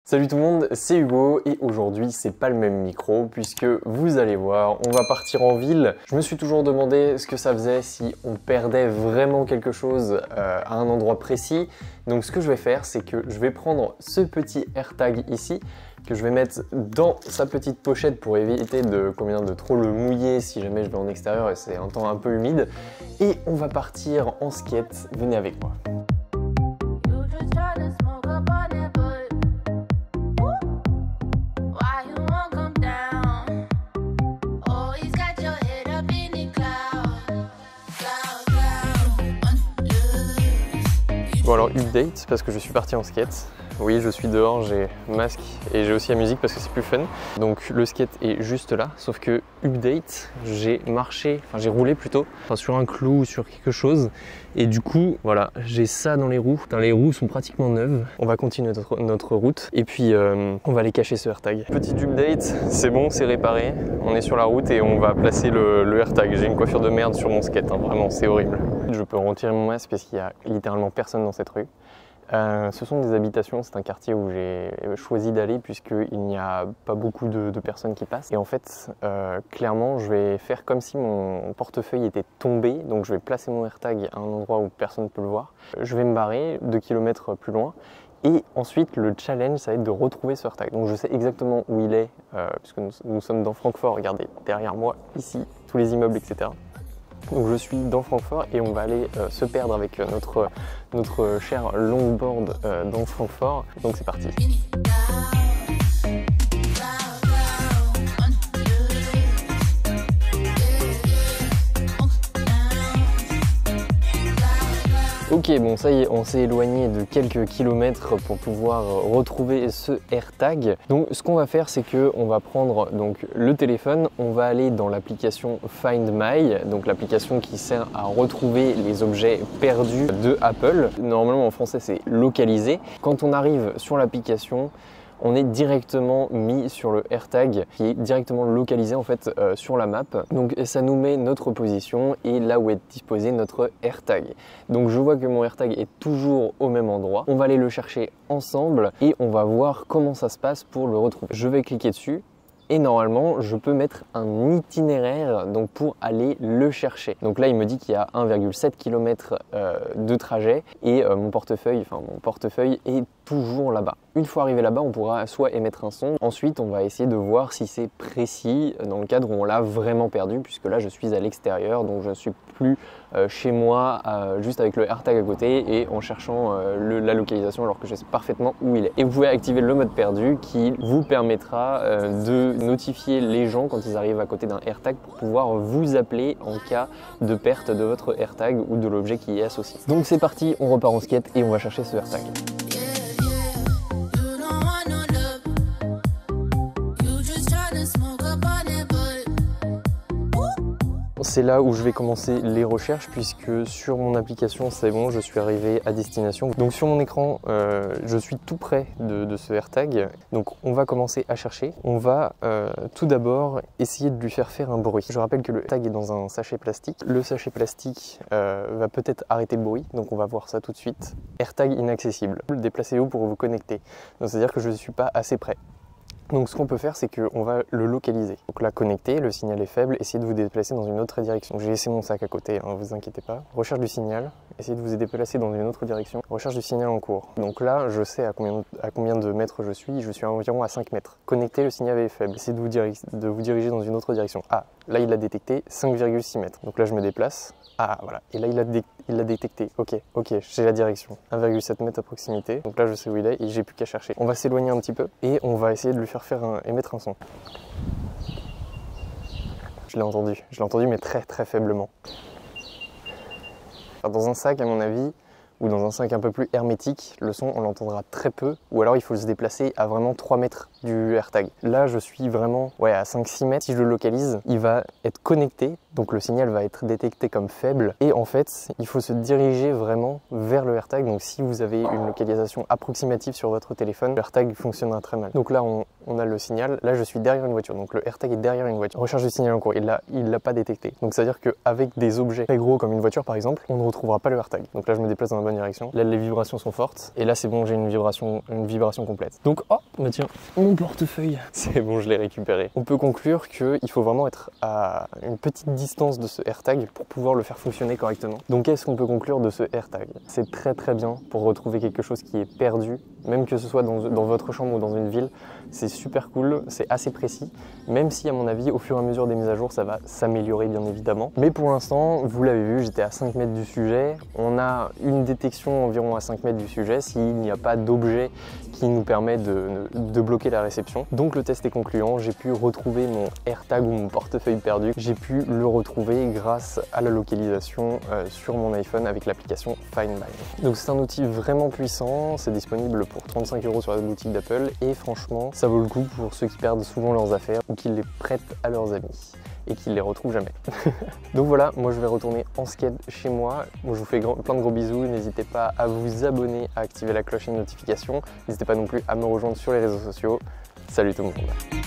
Salut tout le monde, c'est Hugo et aujourd'hui c'est pas le même micro puisque vous allez voir, on va partir en ville. Je me suis toujours demandé ce que ça faisait si on perdait vraiment quelque chose à un endroit précis. Donc ce que je vais faire, c'est que je vais prendre ce petit AirTag ici que je vais mettre dans sa petite pochette pour éviter de trop le mouiller si jamais je vais en extérieur et c'est un temps un peu humide. Et on va partir en skate, venez avec moi. Bon alors update parce que je suis parti en skate. Oui, je suis dehors, j'ai masque et j'ai aussi la musique parce que c'est plus fun. Donc le skate est juste là, sauf que update, j'ai marché, enfin j'ai roulé plutôt, sur un clou ou sur quelque chose. Et du coup, voilà, j'ai ça dans les roues. Les roues sont pratiquement neuves. On va continuer notre route et puis on va aller cacher ce AirTag. Petit update, c'est bon, c'est réparé. On est sur la route et on va placer le AirTag. J'ai une coiffure de merde sur mon skate, hein, vraiment, c'est horrible. Je peux retirer mon masque parce qu'il y a littéralement personne dans cette rue. Ce sont des habitations, c'est un quartier où j'ai choisi d'aller puisqu'il n'y a pas beaucoup de personnes qui passent. Et en fait, clairement, je vais faire comme si mon portefeuille était tombé. Donc je vais placer mon AirTag à un endroit où personne ne peut le voir. Je vais me barrer 2 km plus loin. Et ensuite, le challenge, ça va être de retrouver ce AirTag. Donc je sais exactement où il est, puisque nous sommes dans Francfort. Regardez, derrière moi, ici, tous les immeubles, etc. Donc je suis dans Francfort et on va aller se perdre avec notre cher longboard dans Francfort. Donc c'est parti. Ok, bon ça y est, on s'est éloigné de quelques kilomètres pour pouvoir retrouver ce AirTag. Donc ce qu'on va faire, c'est que on va prendre donc le téléphone, on va aller dans l'application Find My, donc l'application qui sert à retrouver les objets perdus de Apple. Normalement en français c'est localisé. Quand on arrive sur l'application, on est directement mis sur le AirTag qui est directement localisé en fait sur la map. Donc ça nous met notre position et là où est disposé notre AirTag. Donc je vois que mon AirTag est toujours au même endroit. On va aller le chercher ensemble et on va voir comment ça se passe pour le retrouver. Je vais cliquer dessus. Et normalement, je peux mettre un itinéraire donc pour aller le chercher. Donc là, il me dit qu'il y a 1,7 km de trajet et mon portefeuille est toujours là-bas. Une fois arrivé là-bas, on pourra soit émettre un son. Ensuite, on va essayer de voir si c'est précis dans le cadre où on l'a vraiment perdu, puisque là, je suis à l'extérieur, donc je ne suis plus chez moi, juste avec le AirTag à côté et en cherchant la localisation alors que je sais parfaitement où il est. Et vous pouvez activer le mode perdu qui vous permettra de notifier les gens quand ils arrivent à côté d'un AirTag pour pouvoir vous appeler en cas de perte de votre AirTag ou de l'objet qui y est associé. Donc c'est parti, on repart en skate et on va chercher ce AirTag. C'est là où je vais commencer les recherches puisque sur mon application c'est bon, je suis arrivé à destination. Donc sur mon écran, je suis tout près de ce AirTag. Donc on va commencer à chercher. On va tout d'abord essayer de lui faire un bruit. Je rappelle que le AirTag est dans un sachet plastique. Le sachet plastique va peut-être arrêter le bruit, donc on va voir ça tout de suite. AirTag inaccessible. Déplacez-vous pour vous connecter. C'est-à-dire que je ne suis pas assez près. Donc ce qu'on peut faire, c'est qu'on va le localiser. Donc là, connecter, le signal est faible, essayez de vous déplacer dans une autre direction. J'ai laissé mon sac à côté, hein, vous inquiétez pas. Recherche du signal, essayez de vous déplacer dans une autre direction. Recherche du signal en cours. Donc là, je sais à combien de mètres je suis environ à 5 mètres. Connecter, le signal est faible, essayez de vous diriger dans une autre direction. Ah, là il a détecté 5,6 mètres. Donc là, je me déplace. Ah voilà, et là il l'a détecté, ok, j'ai la direction, 1,7 m à proximité, donc là je sais où il est et j'ai plus qu'à chercher. On va s'éloigner un petit peu et on va essayer de lui faire émettre un son. Je l'ai entendu mais très faiblement. Alors, dans un sac à mon avis, ou dans un sac un peu plus hermétique, le son on l'entendra très peu, ou alors il faut se déplacer à vraiment 3 mètres du AirTag. Là je suis vraiment à 5-6 mètres, si je le localise, il va être connecté donc le signal va être détecté comme faible et en fait il faut se diriger vraiment vers le AirTag. Donc si vous avez une localisation approximative sur votre téléphone, le AirTag fonctionnera très mal. Donc là on a le signal, là je suis derrière une voiture, donc le AirTag est derrière une voiture. Recherche du signal en cours, il l'a pas détecté. Donc ça veut dire qu'avec des objets très gros comme une voiture par exemple, on ne retrouvera pas le AirTag. Donc là je me déplace dans la bonne direction, là les vibrations sont fortes et là c'est bon, j'ai une vibration complète. Donc oh bah tiens, mon portefeuille, c'est bon, je l'ai récupéré. On peut conclure qu'il faut vraiment être à une petite distance de ce AirTag pour pouvoir le faire fonctionner correctement. Donc qu'est-ce qu'on peut conclure de ce AirTag? C'est très bien pour retrouver quelque chose qui est perdu, même que ce soit dans votre chambre ou dans une ville. C'est super cool, c'est assez précis, même si à mon avis au fur et à mesure des mises à jour ça va s'améliorer bien évidemment. Mais pour l'instant, vous l'avez vu, j'étais à 5 mètres du sujet, on a une détection environ à 5 mètres du sujet s'il n'y a pas d'objet qui nous permet de bloquer la réception. Donc le test est concluant, j'ai pu retrouver mon AirTag ou mon portefeuille perdu, j'ai pu le retrouver grâce à la localisation sur mon iPhone avec l'application Find My. Donc c'est un outil vraiment puissant, c'est disponible pour 35 € sur la boutique d'Apple et franchement ça vaut le coup pour ceux qui perdent souvent leurs affaires ou qui les prêtent à leurs amis et qu'ils les retrouvent jamais. Donc voilà, moi je vais retourner en skate chez moi. Moi, je vous fais plein de gros bisous, n'hésitez pas à vous abonner, à activer la cloche et les notifications. N'hésitez pas non plus à me rejoindre sur les réseaux sociaux. Salut tout le monde.